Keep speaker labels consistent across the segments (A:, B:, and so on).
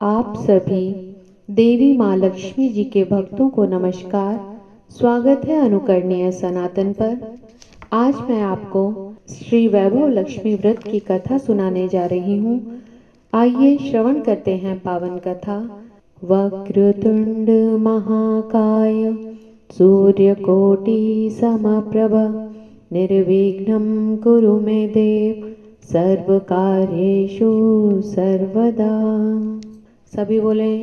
A: आप सभी देवी माँ लक्ष्मी जी के भक्तों को नमस्कार। स्वागत है अनुकरणीय सनातन पर। आज मैं आपको श्री वैभव लक्ष्मी व्रत की कथा सुनाने जा रही हूँ। आइए श्रवण करते हैं पावन कथा। वक्रतुंड महाकाय सूर्यकोटि समप्रभ निर्विघ्नं कुरु मे देव सर्वकार्येषु सर्वदा। सभी बोले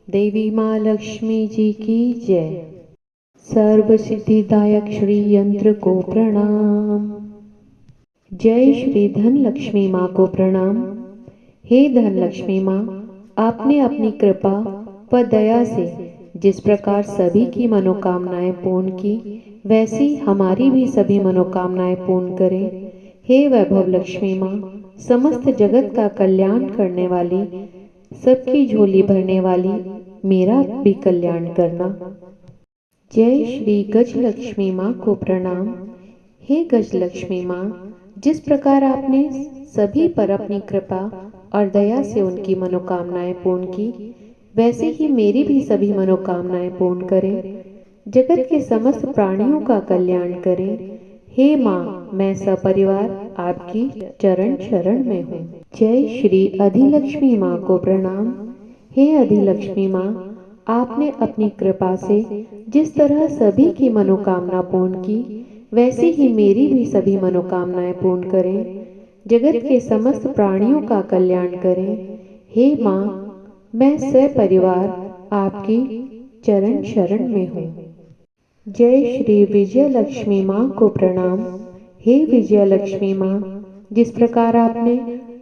A: देवी माँ लक्ष्मी जी की जय। सर्व सिद्धिदायक श्री यंत्र को प्रणाम। जय श्री धन लक्ष्मी माँ को प्रणाम। हे धन लक्ष्मी माँ, आपने अपनी कृपा व दया से जिस प्रकार सभी की मनोकामनाएं पूर्ण की, वैसी हमारी भी सभी मनोकामनाएं पूर्ण करें। हे वैभव लक्ष्मी माँ, समस्त जगत का कल्याण करने वाली, सबकी झोली भरने वाली, मेरा भी कल्याण करना। जय श्री गज लक्ष्मी माँ को प्रणाम। हे गज लक्ष्मी माँ, जिस प्रकार आपने सभी पर अपनी कृपा और दया से उनकी मनोकामनाएं पूर्ण की, वैसे ही मेरी भी सभी मनोकामनाएं पूर्ण करें। जगत के समस्त प्राणियों का कल्याण करें। हे माँ, मैं सपरिवार आपकी चरण शरण में हूँ। जय श्री अधिलक्ष्मी माँ को प्रणाम। हे अधिलक्ष्मी माँ, आपने अपनी कृपा से जिस तरह सभी की मनोकामना पूर्ण की, वैसे ही मेरी भी सभी मनोकामनाएं पूर्ण करें। जगत के समस्त प्राणियों का कल्याण करें। हे माँ, मैं सपरिवार आपकी चरण शरण में हूँ। जय श्री विजय लक्ष्मी माँ को प्रणाम। हे विजय लक्ष्मी माँ, जिस प्रकार आपने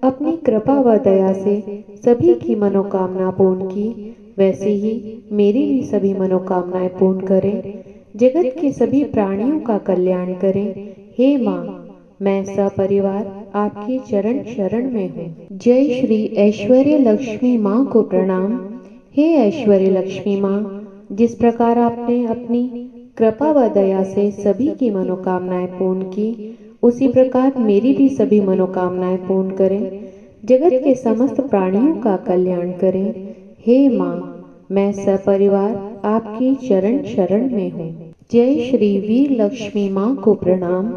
A: अपनी कृपा व दया से सभी की मनोकामना पूर्ण की, वैसे ही मेरी भी सभी मनोकामनाएं पूर्ण करें। जगत के सभी प्राणियों का कल्याण करें। हे माँ, मैं सपरिवार आपकी चरण शरण में हूँ। जय श्री ऐश्वर्य लक्ष्मी माँ को प्रणाम। हे ऐश्वर्य लक्ष्मी माँ, जिस प्रकार आपने अपनी कृपा व दया से सभी की मनोकामनाएं पूर्ण की, उसी प्रकार मेरी भी सभी मनोकामनाएं पूर्ण करें। जगत के समस्त प्राणियों का कल्याण करें। हे माँ, मैं सपरिवार आपकी चरण शरण में हूँ। जय श्री वीर लक्ष्मी माँ को प्रणाम।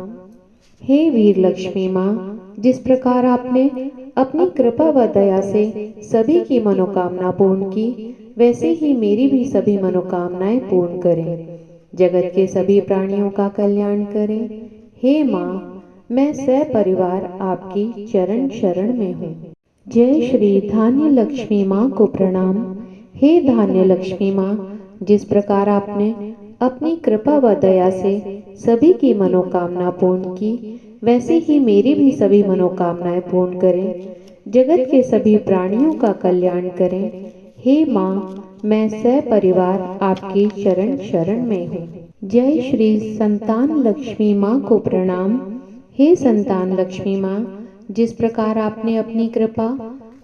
A: हे वीर लक्ष्मी माँ, जिस प्रकार आपने अपनी कृपा व दया से सभी की मनोकामना पूर्ण की, वैसे ही मेरी भी सभी मनोकामनाएं पूर्ण करें। जगत के सभी प्राणियों का कल्याण करें। हे माँ, मैं सपरिवार आपकी चरण शरण में हूँ। जय श्री धान्य लक्ष्मी माँ को प्रणाम। हे धान्य लक्ष्मी माँ, जिस प्रकार आपने अपनी कृपा व दया से सभी की मनोकामना पूर्ण की, वैसे ही मेरी भी सभी मनोकामनाएं पूर्ण करें। जगत के सभी प्राणियों का कल्याण करें। हे माँ, मैं सपरिवार आपकी चरण शरण में हूँ। जय श्री संतान लक्ष्मी माँ को प्रणाम। हे संतान लक्ष्मी माँ, जिस प्रकार आपने अपनी कृपा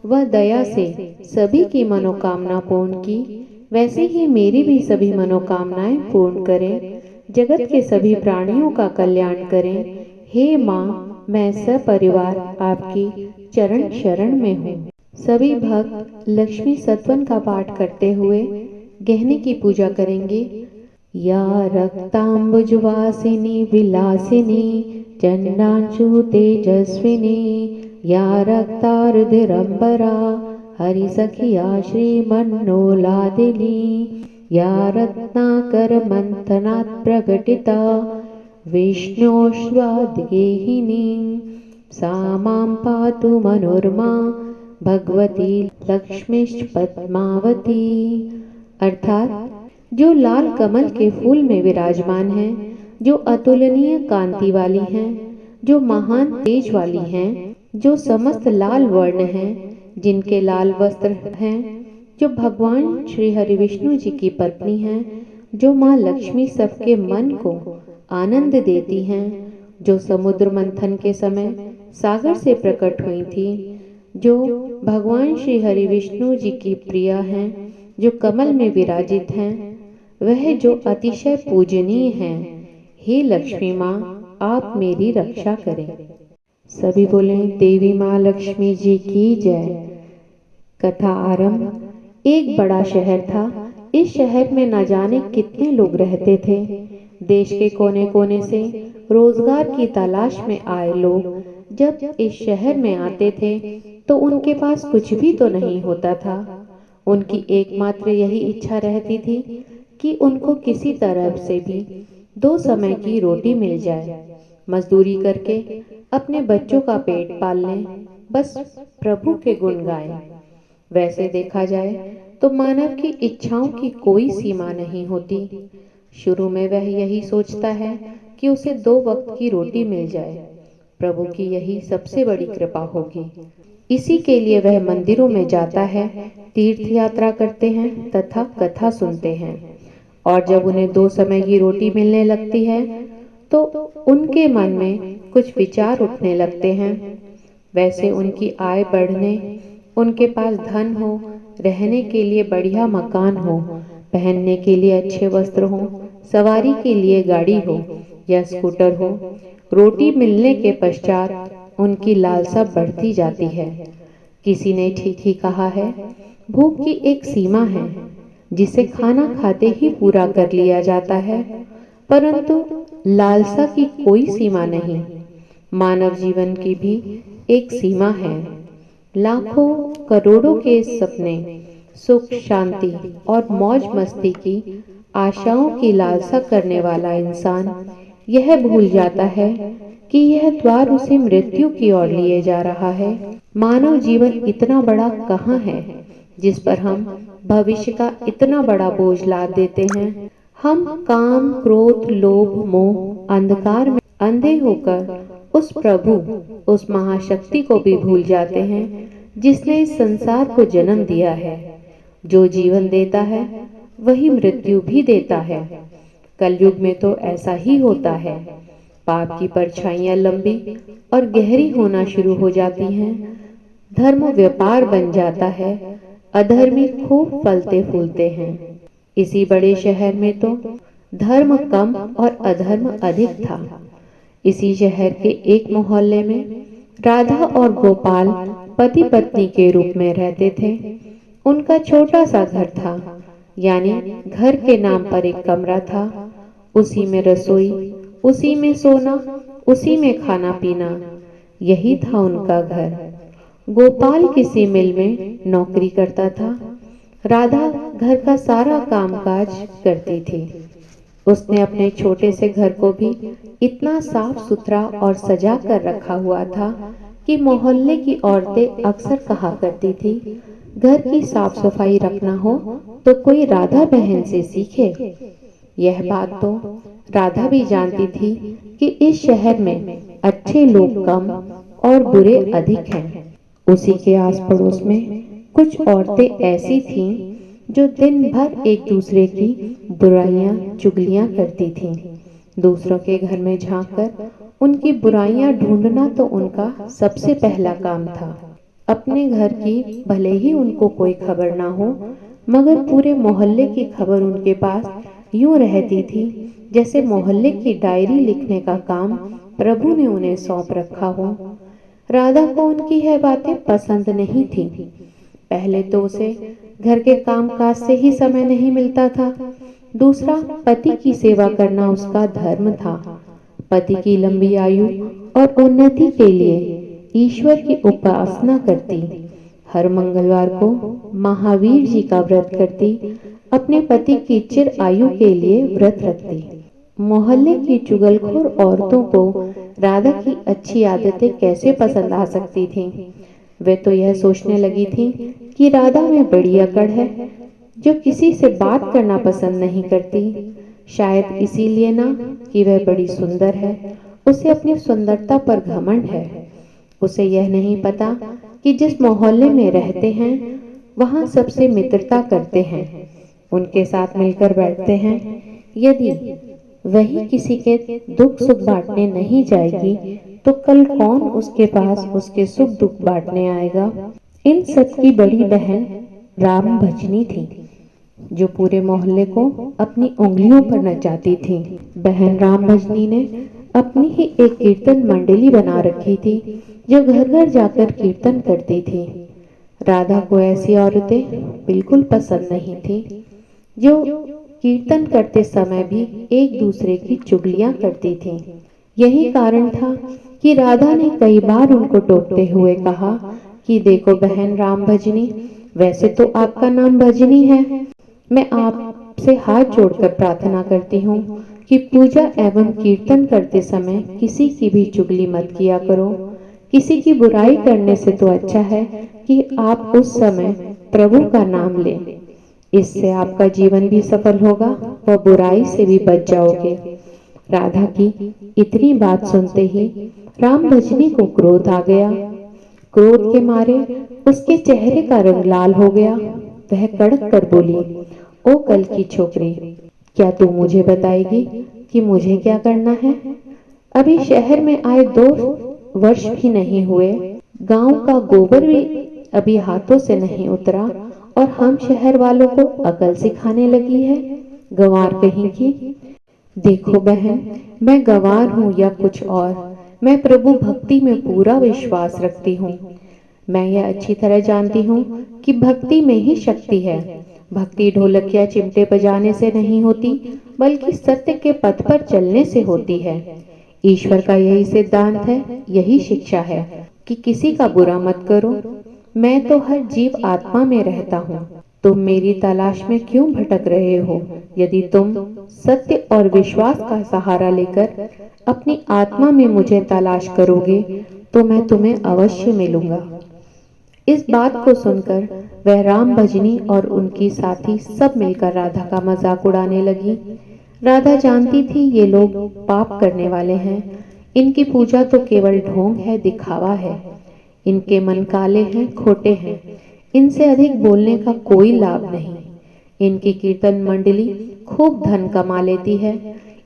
A: व दया से सभी की मनोकामना पूर्ण की, वैसे ही मेरी भी सभी मनोकामनाएं पूर्ण करें। जगत के सभी प्राणियों का कल्याण करें। हे माँ, मैं सपरिवार आपकी चरण शरण में हूँ। सभी भक्त लक्ष्मी सत्वन का पाठ करते हुए गहने की पूजा करेंगे। या रक्तांबुजवासिनी विलासिनी चंडांशु तेजस्विनी, या रक्तारुधिरंबरा हरिसखिया श्रीमन्नोलादिनी, या रत्नाकर मंथनात् प्रकटिता विष्णोश्वाद्गेहिनी, सा मां पातु मनोरमा भगवती लक्ष्मीश्च पद्मावती। अर्थात जो लाल कमल के फूल में विराजमान हैं, जो अतुलनीय कांति वाली हैं, जो महान तेज वाली हैं, जो समस्त लाल वर्ण हैं, जिनके लाल वस्त्र हैं, जो भगवान श्री हरि विष्णु जी की पत्नी हैं, जो माँ लक्ष्मी सबके मन को आनंद देती हैं, जो समुद्र मंथन के समय सागर से प्रकट हुई थी, जो भगवान श्री हरि विष्णु जी की प्रिया हैं, जो कमल में विराजित हैं, वह जो अतिशय पूजनीय हैं। हे लक्ष्मी माँ, आप मेरी रक्षा करें। सभी बोलें देवी माँ लक्ष्मी जी की जय। कथा आरंभ। एक बड़ा शहर था। इस शहर में न जाने कितने लोग रहते थे। देश के कोने कोने से रोजगार की तलाश में आए लोग जब इस शहर में आते थे तो उनके पास कुछ भी तो नहीं होता था। उनकी एकमात्र यही इच्छा रहती थी कि उनको किसी तरह से भी 2 समय की रोटी मिल जाए। मजदूरी करके अपने बच्चों का पेट पाल लें, बस प्रभु के गुण गाएं। वैसे देखा जाए तो मानव की इच्छाओं की कोई सीमा नहीं होती। शुरू में वह यही सोचता है कि उसे 2 वक्त की रोटी मिल जाए। प्रभु की यही सबसे बड़ी कृपा होगी। इसी के लिए वह मंदिरों में जाता है, तीर्थ यात्रा करते हैं तथा कथा सुनते हैं। और जब उन्हें 2 समय की रोटी मिलने लगती है तो उनके मन में कुछ विचार उठने लगते हैं। वैसे उनकी आय बढ़ने, उनके पास धन हो, रहने के लिए बढ़िया मकान हो, पहनने के लिए अच्छे वस्त्र हो, सवारी के लिए गाड़ी हो या स्कूटर हो, रोटी मिलने के पश्चात उनकी लालसा बढ़ती जाती है। किसी ने ठीक ही कहा है, भूख की एक सीमा है जिसे खाना खाते ही पूरा कर लिया जाता है, परंतु लालसा की कोई सीमा नहीं। मानव जीवन की भी एक सीमा है। लाखों करोड़ों के सपने, सुख शांति और मौज मस्ती की आशाओं की लालसा करने वाला इंसान यह भूल जाता है कि यह द्वार उसे मृत्यु की ओर लिए जा रहा है। मानव जीवन इतना बड़ा कहाँ है जिस पर हम भविष्य का इतना बड़ा बोझ लाद देते हैं। हम काम, क्रोध, लोभ, मोह, अंधकार में अंधे होकर उस प्रभु, उस महाशक्ति को भी भूल जाते हैं जिसने इस संसार को जन्म दिया है। जो जीवन देता है वही मृत्यु भी देता है। कलयुग में तो ऐसा ही होता है। पाप की परछाइयां लंबी और गहरी होना शुरू हो जाती हैं। धर्म व्यापार बन जाता है, अधर्मी खूब फलते फूलते हैं। इसी बड़े शहर में तो धर्म कम और अधर्म अधिक था। इसी शहर के एक मोहल्ले में राधा और गोपाल पति पत्नी के रूप में रहते थे। उनका छोटा सा घर था, यानी घर के नाम पर एक कमरा था। उसी में रसोई, उसी में सोना, उसी में खाना पीना, यही था उनका घर। गोपाल किसी मिल में नौकरी करता था। राधा घर का सारा कामकाज करती थी। उसने अपने छोटे से घर को भी इतना साफ सुथरा और सजा कर रखा हुआ था कि मोहल्ले की औरतें अक्सर कहा करती थी, घर की साफ सफाई रखना हो तो कोई राधा बहन से सीखे। यह बात तो राधा भी जानती थी कि इस शहर में अच्छे लोग कम और बुरे अधिक हैं। उसी के आस पड़ोस में कुछ औरतें ऐसी थीं जो दिन भर एक दूसरे की बुराइयां चुगलियां करती थीं। दूसरों के घर में झांककर उनकी बुराइयां ढूंढना तो उनका सबसे पहला काम था। अपने घर की भले ही उनको कोई खबर ना हो, मगर पूरे मोहल्ले की खबर उनके पास यूं रहती थी जैसे मोहल्ले की डायरी लिखने का काम प्रभु ने उन्हें सौंप रखा हो। राधा को उनकी यह बातें पसंद नहीं थी। पहले तो उसे घर के कामकाज से ही समय नहीं मिलता था। दूसरा, पति की सेवा करना उसका धर्म था। पति की लंबी आयु और उन्नति के लिए ईश्वर की उपासना करती। हर मंगलवार को महावीर जी का व्रत करती। अपने पति की चिर आयु के लिए व्रत रखती। मोहल्ले की चुगलखोर औरतों को राधा की अच्छी आदतें कैसे पसंद आ सकती थीं? वे तो यह सोचने लगी थीं कि राधा में बड़ी अकड़ है, जो किसी से बात करना पसंद नहीं करती। शायद इसीलिए ना कि वह बड़ी सुंदर है, उसे अपनी सुंदरता पर घमंड है। उसे यह नहीं पता कि जिस मोहल्ले में रहते हैं वहां सबसे मित्रता करते हैं, उनके साथ मिलकर बैठते हैं। यदि वही किसी के दुख सुख बांटने नहीं जाएगी तो कल कौन उसके पास उसके सुख दुख बांटने आएगा। इन सब की बड़ी बहन राम भजनी थी, जो पूरे मोहल्ले को अपनी उंगलियों पर नचाती थी। बहन राम भजनी ने अपनी ही एक कीर्तन मंडली बना रखी थी, जो घर घर जाकर कीर्तन करती थी। राधा को ऐसी औरतें बिल्कुल पसंद नहीं थी जो कीर्तन करते समय भी एक दूसरे की चुगलियां करती थीं। यही कारण था कि राधा ने कई बार उनको टोकते हुए कहा कि देखो बहन राम भजनी, वैसे तो आपका नाम भजनी है, मैं आपसे हाथ जोड़कर प्रार्थना करती हूँ कि पूजा एवं कीर्तन करते समय किसी की भी चुगली मत किया करो। किसी की बुराई करने से तो अच्छा है कि आप उस समय प्रभु का नाम लें। इससे आपका जीवन भी सफल होगा व बुराई से भी बच जाओगे। राधा की इतनी बात सुनते ही राम भजनी को क्रोध आ गया। क्रोध के मारे उसके चेहरे का रंग लाल हो गया। वह कड़क कर बोली, ओ कल की छोकरी, क्या तू मुझे बताएगी कि मुझे क्या करना है? अभी शहर में आए 2 वर्ष भी नहीं हुए, गांव का गोबर भी अभी हाथों से नहीं उतरा और हम शहर वालों को अकल सिखाने लगी है, गंवार कहीं की। देखो बहन, मैं गंवार हूँ या कुछ और, मैं प्रभु भक्ति में पूरा विश्वास रखती हूँ। मैं यह अच्छी तरह जानती हूँ कि भक्ति में ही शक्ति है। भक्ति ढोलक या चिमटे बजाने से नहीं होती, बल्कि सत्य के पथ पर चलने से होती है। ईश्वर का यही सिद्धांत है, यही शिक्षा है कि किसी का बुरा मत करो। मैं तो हर जीव आत्मा में रहता हूँ। तुम मेरी तलाश में क्यों भटक रहे हो? यदि तुम सत्य और विश्वास का सहारा लेकर अपनी आत्मा में मुझे तलाश करोगे तो मैं तुम्हें अवश्य मिलूंगा। इस बात को सुनकर वह राम भजनी और उनकी साथी सब मिलकर राधा का मजाक उड़ाने लगी। राधा जानती थी ये लोग पाप करने वाले हैं। इनकी पूजा तो केवल ढोंग है, दिखावा है। इनके मन काले हैं, खोटे हैं। इनसे अधिक बोलने का कोई लाभ नहीं। इनकी कीर्तन मंडली खूब धन कमा लेती है।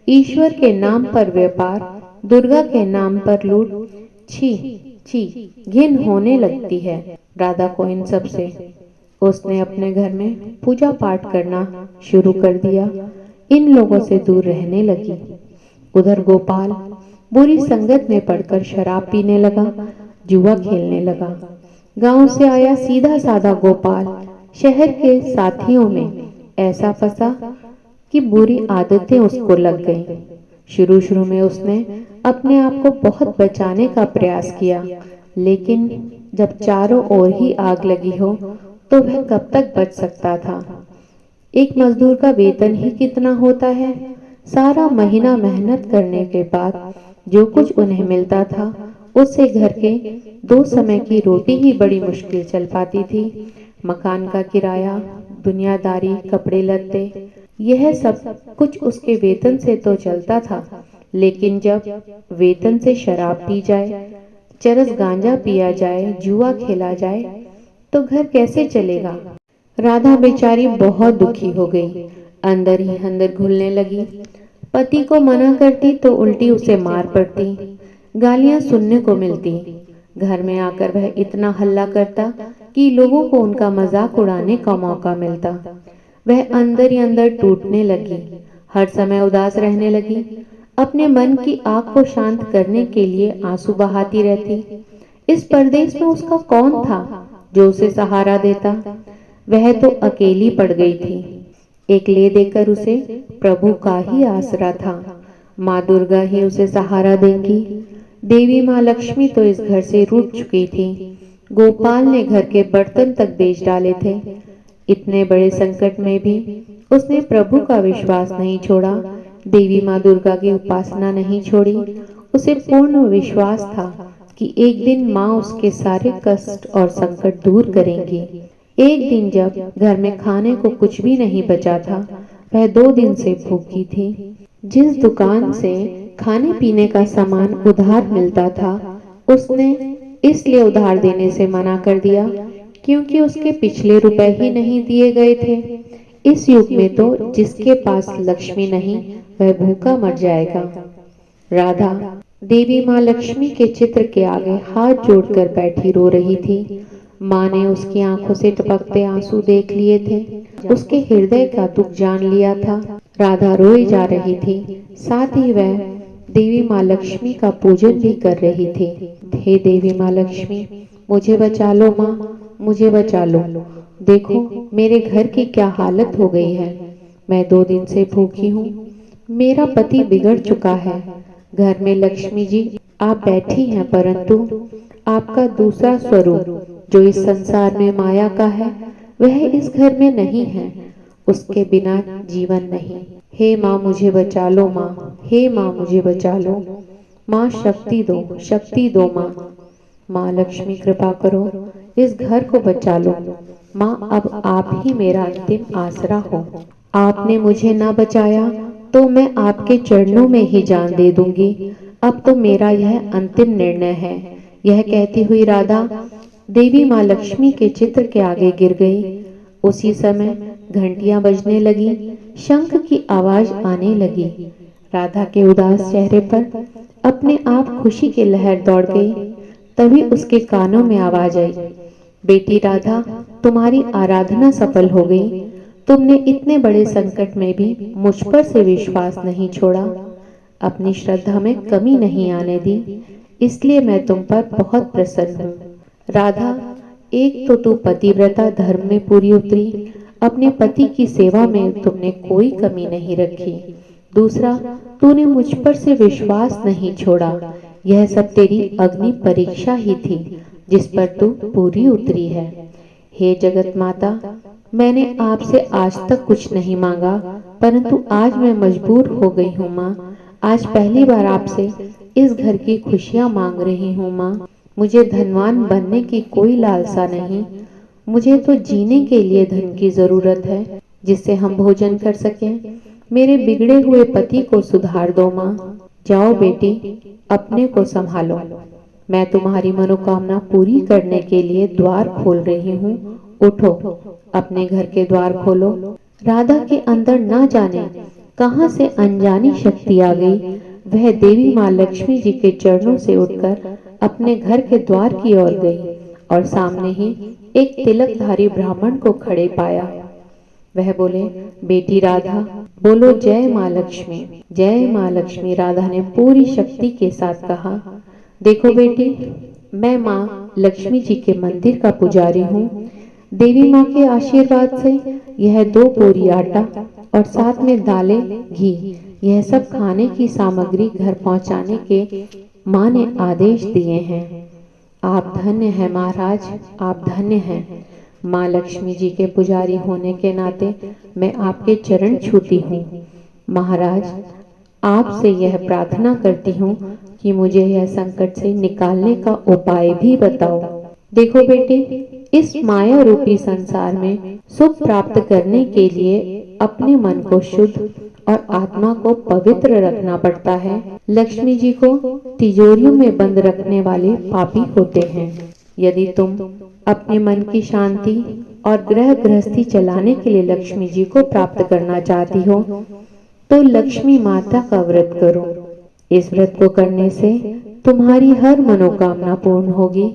A: ईश्वर के नाम पर व्यापार, दुर्गा के नाम पर लूट, छी छी घिन होने लगती है राधा को इन सब से। उसने अपने घर में पूजा पाठ करना शुरू कर दिया। इन लोगों से दूर रहने लगी। उधर गोपाल बुरी संगत में पड़कर शराब पीने लगा, जुआ खेलने लगा। गांव से आया सीधा साधा गोपाल शहर के साथियों में ऐसा फंसा कि बुरी आदतें उसको लग गईं। शुरू शुरू में उसने अपने आप को बहुत बचाने का प्रयास किया, लेकिन जब चारों ओर ही आग लगी हो तो वह कब तक बच सकता था? एक मजदूर का वेतन ही कितना होता है? सारा महीना मेहनत करने के बाद जो कुछ उन्हें मिलता था उससे घर के 2 समय की रोटी ही बड़ी मुश्किल चल पाती थी। मकान का किराया, दुनियादारी, कपड़े लत्ते, यह सब कुछ उसके वेतन से तो चलता था, लेकिन जब वेतन से शराब पी जाए, चरस गांजा पिया जाए, जुआ खेला जाए तो घर कैसे चलेगा? राधा बेचारी बहुत दुखी हो गई। अंदर ही अंदर घुलने लगी। पति को मना करती तो उल्टी उसे मार पड़ती, गालियां सुनने को मिलती। घर में आकर वह इतना हल्ला करता कि लोगों को उनका मजाक उड़ाने का मौका मिलता। वह अंदर ही अंदर टूटने लगी, हर समय उदास रहने लगी। अपने मन की आग को शांत करने के लिए आंसू बहाती रहती। इस परदेश में उसका कौन था जो उसे सहारा देता? वह तो अकेली पड़ गई थी। एक ले देकर उसे प्रभु का ही आसरा था। माँ दुर्गा ही उसे सहारा देंगी। देवी माँ लक्ष्मी तो इस घर से रूठ चुकी थी। गोपाल ने घर के बर्तन तक बेच डाले थे। इतने बड़े संकट में भी उसने प्रभु का विश्वास नहीं छोड़ा, देवी माँ दुर्गा की उपासना नहीं छोड़ी। उसे पूर्ण विश्वास था कि एक दिन माँ उसके सारे कष्ट और संकट दूर करेंगी। एक दिन जब घर में खाने को कुछ भी नहीं बचा था, वह 2 दिन से भूखी थी। जिस दुकान से खाने पीने का सामान उधार मिलता था, उसने इसलिए उधार देने से मना कर दिया क्योंकि उसके पिछले रुपए ही नहीं दिए गए थे। इस युग में तो जिसके पास लक्ष्मी नहीं वह भूखा मर जाएगा। राधा देवी माँ लक्ष्मी के चित्र के आगे हाथ जोड़कर बैठी रो रही थी। माँ ने उसकी आंखों से टपकते आंसू देख लिए थे, उसके हृदय का दुख जान लिया था। राधा रोई जा रही थी, साथ ही वह देवी माँ लक्ष्मी का पूजन भी कर रही थी। हे देवी माँ लक्ष्मी, मुझे बचा लो माँ, मुझे बचा लो। देखो मेरे घर की क्या हालत हो गई है। मैं 2 दिन से भूखी हूँ। मेरा पति बिगड़ चुका है। घर में लक्ष्मी जी आप बैठी हैं, परंतु आपका दूसरा स्वरूप जो इस संसार में माया का है वह इस घर में नहीं है। उसके बिना जीवन नहीं। हे माँ मुझे बचा लो माँ, हे माँ मुझे बचा लो। माँ शक्ति दो, शक्ति दो माँ। माँ लक्ष्मी कृपा करो, इस घर को बचा लो। माँ अब आप ही मेरा अंतिम आसरा हो। आपने मुझे ना बचाया तो मैं आपके चरणों में ही जान दे दूंगी। अब तो मेरा यह अंतिम निर्णय है। यह कहती हुई राधा देवी माँ लक्ष्मी के चित्र के आगे गिर गई। उसी समय घंटियां बजने लगी, शंख की आवाज आने लगी। राधा के उदास चेहरे पर अपने आप खुशी की लहर दौड़ गई। तभी उसके कानों में आवाज आई, बेटी राधा तुम्हारी आराधना सफल हो गई। तुमने इतने बड़े संकट में भी मुझ पर से विश्वास नहीं छोड़ा, अपनी श्रद्धा में कमी नहीं आने दी, इसलिए मैं तुम पर बहुत प्रसन्न हूँ। राधा एक तो तू पतिव्रता धर्म में पूरी उतरी, अपने पति की सेवा में तुमने कोई कमी नहीं रखी। दूसरा, तूने मुझ पर से विश्वास नहीं छोड़ा। यह सब तेरी अग्नि परीक्षा ही थी जिस पर तू पूरी उतरी है। हे जगत माता, मैंने आपसे आज तक कुछ नहीं मांगा, परंतु आज मैं मजबूर हो गई हूँ माँ। आज पहली बार आपसे इस घर की खुशियाँ मांग रही हूँ माँ। मुझे धनवान बनने की कोई लालसा नहीं। मुझे तो जीने के लिए धन की जरूरत है जिससे हम भोजन कर सकें। मेरे बिगड़े हुए पति को सुधार दो माँ। जाओ बेटी, अपने को संभालो। मैं तुम्हारी मनोकामना पूरी करने के लिए द्वार खोल रही हूँ। उठो, अपने घर के द्वार खोलो। राधा के अंदर न जाने कहां से अनजानी शक्ति आ गई। वह देवी माँ लक्ष्मी जी के चरणों से उठकर अपने घर के द्वार की ओर गई और सामने ही एक तिलकधारी ब्राह्मण को खड़े पाया। वह बोले, बेटी राधा बोलो जय माँ लक्ष्मी, जय माँ लक्ष्मी। राधा ने पूरी शक्ति के साथ कहा, देखो बेटी, मैं माँ लक्ष्मी जी के मंदिर का पुजारी हूँ। देवी माँ के आशीर्वाद से यह 2 बोरी आटा और साथ में दालें, घी, यह सब खाने की सामग्री घर पहुँचाने के माँ ने आदेश दिए हैं। आप धन्य हैं महाराज, आप धन्य हैं। माँ लक्ष्मी जी के पुजारी होने के नाते मैं आपके चरण छूती हूँ। महाराज, आपसे यह प्रार्थना करती हूँ कि मुझे यह संकट से निकालने का उपाय भी बताओ। देखो बेटी, इस माया रूपी संसार में सुख प्राप्त करने के लिए अपने मन को शुद्ध और आत्मा को पवित्र रखना पड़ता है। लक्ष्मी जी को तिजोरियों में बंद रखने वाले पापी होते हैं। यदि तुम अपने मन की शांति और गृह गृहस्थी चलाने के लिए लक्ष्मी जी को प्राप्त करना चाहती हो तो लक्ष्मी माता का व्रत करो। इस व्रत को करने से तुम्हारी हर मनोकामना पूर्ण होगी,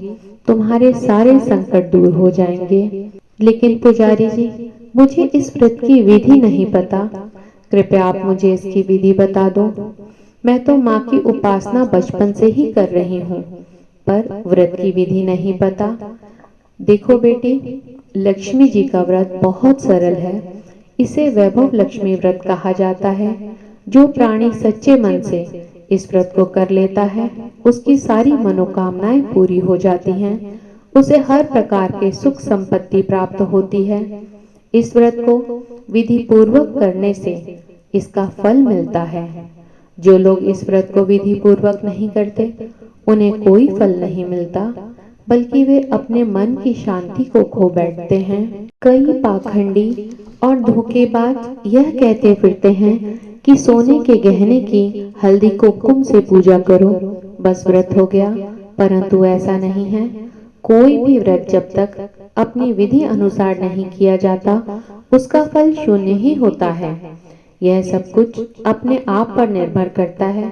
A: तुम्हारे सारे संकट दूर हो जाएंगे। लेकिन पुजारी जी, मुझे इस व्रत की विधि नहीं पता, कृपया आप मुझे इसकी विधि बता दो। मैं तो माँ की उपासना बचपन से ही कर रही हूँ, पर व्रत की विधि नहीं पता। देखो बेटी, लक्ष्मी जी का व्रत बहुत सरल है। इसे वैभव लक्ष्मी व्रत कहा जाता है। जो प्राणी सच्चे मन से इस व्रत को कर लेता है, उसकी सारी मनोकामनाएं पूरी हो जाती हैं। उसे हर प्रकार के सुख संपत्ति प्राप्त होती है। इस व्रत को विधि पूर्वक करने से इसका फल मिलता है। जो लोग इस व्रत को विधि पूर्वक नहीं करते, उन्हें कोई फल नहीं मिलता, बल्कि वे अपने मन की शांति को खो बैठते हैं। कई पाखंडी और धोखेबाज यह कहते फिरते हैं कि सोने के गहने की हल्दी कुमकुम से पूजा करो, बस व्रत हो गया, परंतु ऐसा नहीं है। कोई भी व्रत जब तक अपनी विधि अनुसार नहीं किया जाता, उसका फल शून्य ही होता है। यह सब कुछ अपने आप पर निर्भर करता है।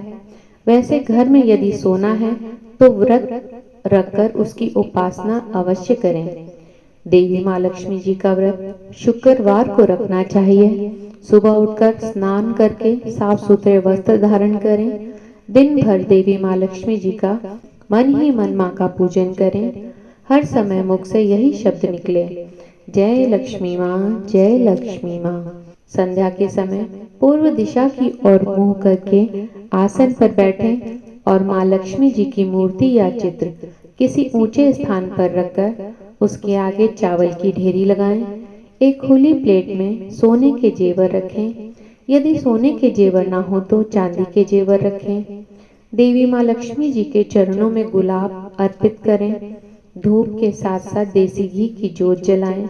A: वैसे घर में यदि सोना है तो व्रत रखकर उसकी उपासना अवश्य करें। देवी माँ लक्ष्मी जी का व्रत शुक्रवार को रखना चाहिए। सुबह उठकर स्नान करके साफ सुथरे वस्त्र धारण करें। दिन भर देवी माँ लक्ष्मी जी का मन ही मन माँ का पूजन करें। हर समय मुख से यही शब्द निकले, जय लक्ष्मी माँ, जय लक्ष्मी माँ। संध्या के समय पूर्व दिशा की ओर मुंह करके आसन पर बैठें और माँ लक्ष्मी जी की मूर्ति या चित्र किसी ऊंचे स्थान पर रखकर उसके आगे चावल की ढेरी लगाएं। एक खुली प्लेट में सोने के जेवर रखें। यदि सोने के जेवर ना हो तो चांदी के जेवर रखें। देवी माँ लक्ष्मी जी के चरणों में गुलाब अर्पित करें। धूप के साथ साथ देसी घी की जोत जलाएं।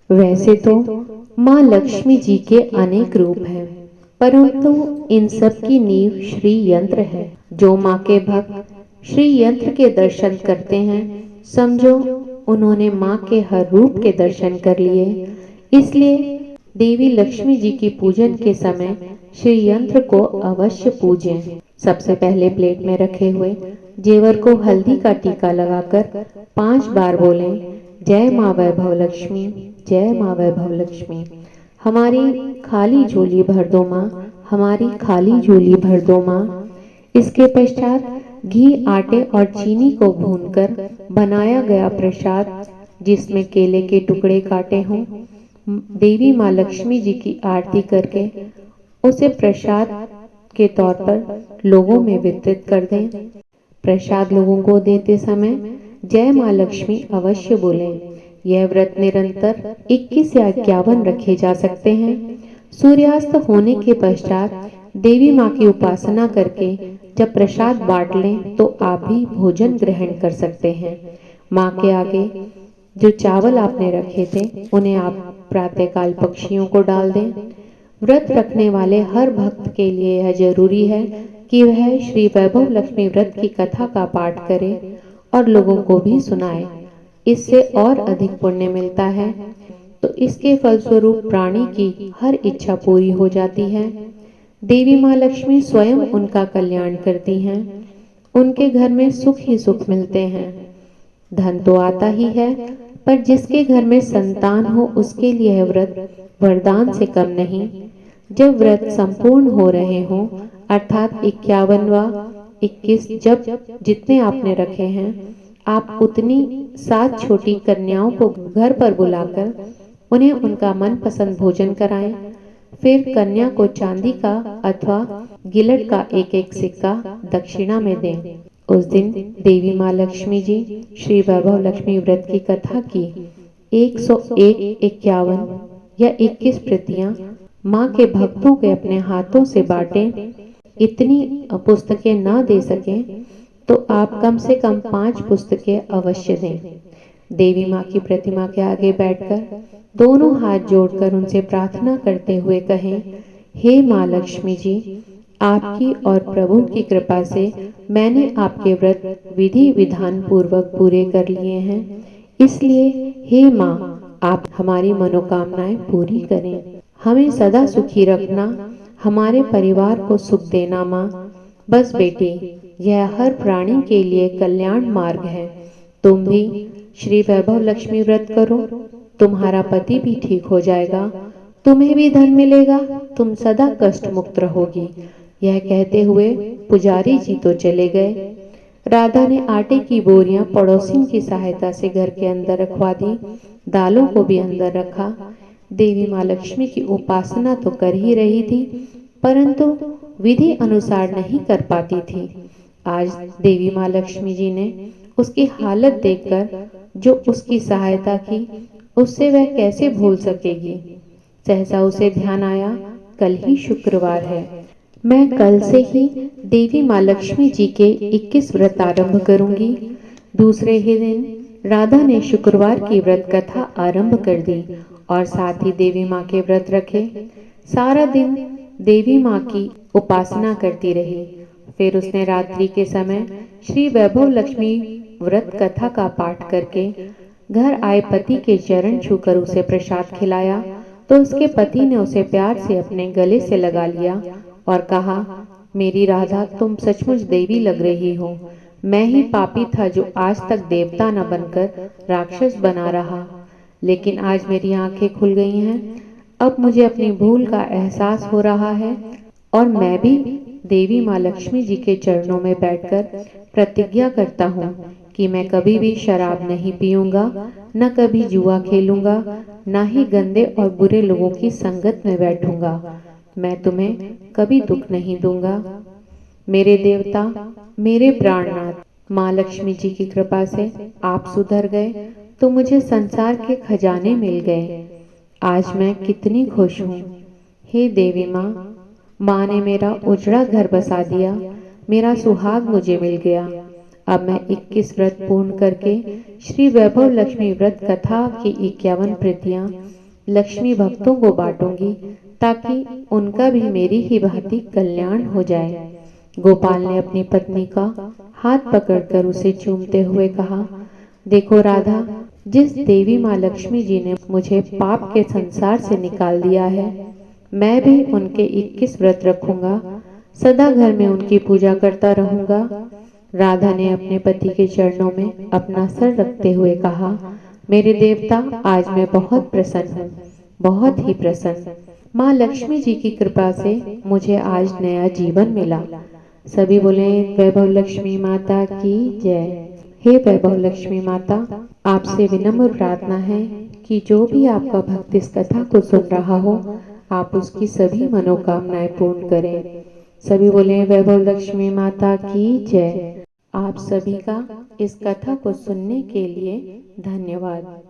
A: वैसे तो माँ लक्ष्मी जी के अनेक रूप हैं, परंतु इन सब की नींव श्री यंत्र है। जो माँ के भक्त श्री यंत्र के दर्शन करते हैं, समझो उन्होंने माँ के हर रूप के दर्शन कर लिए। इसलिए देवी लक्ष्मी जी की पूजन के समय श्री यंत्र को अवश्य पूजें। सबसे पहले प्लेट में रखे हुए जेवर को हल्दी का टीका लगाकर 5 बार बोलें, जय माँ वैभव लक्ष्मी, जय माँ वैभव लक्ष्मी। हमारी खाली झोली भर दो माँ, हमारी खाली झोली भर दो माँ। इसके पश्चात घी, आटे और चीनी को भूनकर बनाया गया प्रसाद, जिसमें केले के टुकड़े काटे हों, देवी माँ लक्ष्मी जी की आरती करके उसे प्रसाद के तौर पर लोगों में वितरित कर दें। प्रसाद लोगों को देते समय जय माँ लक्ष्मी अवश्य बोलें। यह व्रत निरंतर 21 या 51 रखे जा सकते हैं। सूर्यास्त होने के पश्चात देवी माँ की उपासना करके जब प्रसाद बांट लें तो आप भी भोजन ग्रहण कर सकते हैं। माँ के आगे जो चावल आपने रखे थे उन्हें आप प्रातःकाल पक्षियों को डाल दें। व्रत रखने वाले हर भक्त के लिए यह जरूरी है कि वह श्री वैभव लक्ष्मी व्रत की कथा का पाठ करे और लोगों को भी सुनाए। इससे और अधिक पुण्य मिलता है। तो इसके फलस्वरूप प्राणी की हर इच्छा पूरी हो जाती है। देवी माँ लक्ष्मी स्वयं उनका कल्याण करती हैं। उनके घर में सुख ही सुख मिलते हैं। धन तो आता ही है, पर जिसके घर में संतान हो उसके लिए यह व्रत वरदान से कम नहीं। जब व्रत संपूर्ण हो रहे हों, अर्थात 51वां 21 जब जितने आपने रखे हैं, आप उतनी 7 छोटी कन्याओं को घर पर बुलाकर उन्हें उनका मनपसंद भोजन कराएं। फिर कन्या को चांदी का अथवा गिलट का एक एक सिक्का दक्षिणा में दें। उस दिन देवी माँ लक्ष्मी जी श्री वैभव लक्ष्मी व्रत की कथा की 101, 51 या 21 प्रतियां माँ के भक्तों के अपने हाथों से बांटें। इतनी पुस्तकें ना दे सकें तो आप कम से कम 5 पुस्तकें अवश्य दें। देवी माँ की प्रतिमा के आगे बैठकर दोनों हाथ जोड़कर उनसे प्रार्थना करते हुए कहें, हे माँ लक्ष्मी जी, आपकी और प्रभु की कृपा से मैंने आपके व्रत विधि विधान पूर्वक पूरे कर लिए हैं। इसलिए हे माँ, आप हमारी मनोकामनाएं पूरी करें। हमें सदा सुखी रखना, हमारे परिवार को सुख देना माँ। बस बेटी, यह हर प्राणी के लिए कल्याण मार्ग है। तुम भी श्री वैभव लक्ष्मी व्रत करो, तुम्हारा पति भी ठीक हो जाएगा, तुम्हें भी धन मिलेगा, तुम सदा कष्ट मुक्त रहोगी। यह कहते हुए पुजारी जी तो चले गए। राधा ने आटे की बोरियां पड़ोसियों की सहायता से घर के अंदर रखवा दी, दालों को भी अंदर रखा। देवी माँ लक्ष्मी की उपासना तो कर ही रही थी, परंतु विधि अनुसार नहीं कर पाती थी। आज देवी माँ लक्ष्मी जी ने उसकी हालत देखकर जो उसकी सहायता की, उससे वह कैसे भूल सकेगी। सहसा उसे ध्यान आया, कल ही शुक्रवार है, मैं कल से ही देवी माँ लक्ष्मी जी के 21 व्रत आरंभ करूंगी। दूसरे ही दिन राधा ने शुक्रवार की व्रत कथा आरंभ कर दी और साथ ही देवी माँ के व्रत रखे। सारा दिन देवी माँ की उपासना करती रही। फिर उसने रात्रि के समय श्री वैभव लक्ष्मी व्रत कथा का पाठ करके घर आए पति के चरण छूकर उसे प्रसाद खिलाया तो उसके पति ने उसे प्यार से अपने गले से लगा लिया और कहा, मेरी राधा, तुम सचमुच देवी लग रही हो। मैं ही पापी था जो आज तक देवता न बनकर राक्षस बना रहा, लेकिन आज मेरी आंखें खुल गई हैं। अब मुझे अपनी भूल का एहसास हो रहा है और मैं भी देवी माँ लक्ष्मी जी के चरणों में बैठकर प्रतिज्ञा करता हूँ कि मैं कभी भी शराब नहीं पीऊंगा, न कभी जुआ खेलूंगा, न ही गंदे और बुरे लोगों की संगत में बैठूंगा। मैं तुम्हें कभी दुख नहीं दूंगा। मेरे देवता, मेरे प्राणनाथ, माँ लक्ष्मी जी की कृपा से आप सुधर गए तो मुझे संसार के खजाने मिल गए। आज मैं कितनी खुश हूँ। हे देवी माँ, माँ ने मेरा उजड़ा घर बसा दिया, मेरा सुहाग मुझे मिल गया। अब मैं 21 व्रत पूर्ण करके श्री वैभव लक्ष्मी व्रत कथा की 51 प्रतियां लक्ष्मी भक्तों को बांटूंगी, ताकि उनका भी मेरी ही भांति कल्याण हो जाए। गोपाल ने अपनी पत्नी का हाथ पकड़कर उसे चूमते हुए कहा, देखो राधा, जिस देवी माँ लक्ष्मी जी ने मुझे पाप के संसार से निकाल दिया है, मैं भी उनके 21 व्रत रखूंगा, सदा घर में उनकी पूजा करता रहूंगा। राधा ने अपने पति के चरणों में अपना सर रखते हुए कहा, मेरे देवता, आज मैं बहुत प्रसन्न हूँ, बहुत ही प्रसन्न। माँ लक्ष्मी जी की कृपा से मुझे आज नया जीवन मिला। सभी बोले वैभव लक्ष्मी माता की जय। हे वैभव लक्ष्मी माता, आपसे विनम्र प्रार्थना है कि जो भी आपका भक्त इस कथा को सुन रहा हो, आप उसकी सभी मनोकामनाएं पूर्ण करें। सभी बोले वैभव लक्ष्मी माता की जय। आप सभी का इस कथा को सुनने के लिए धन्यवाद।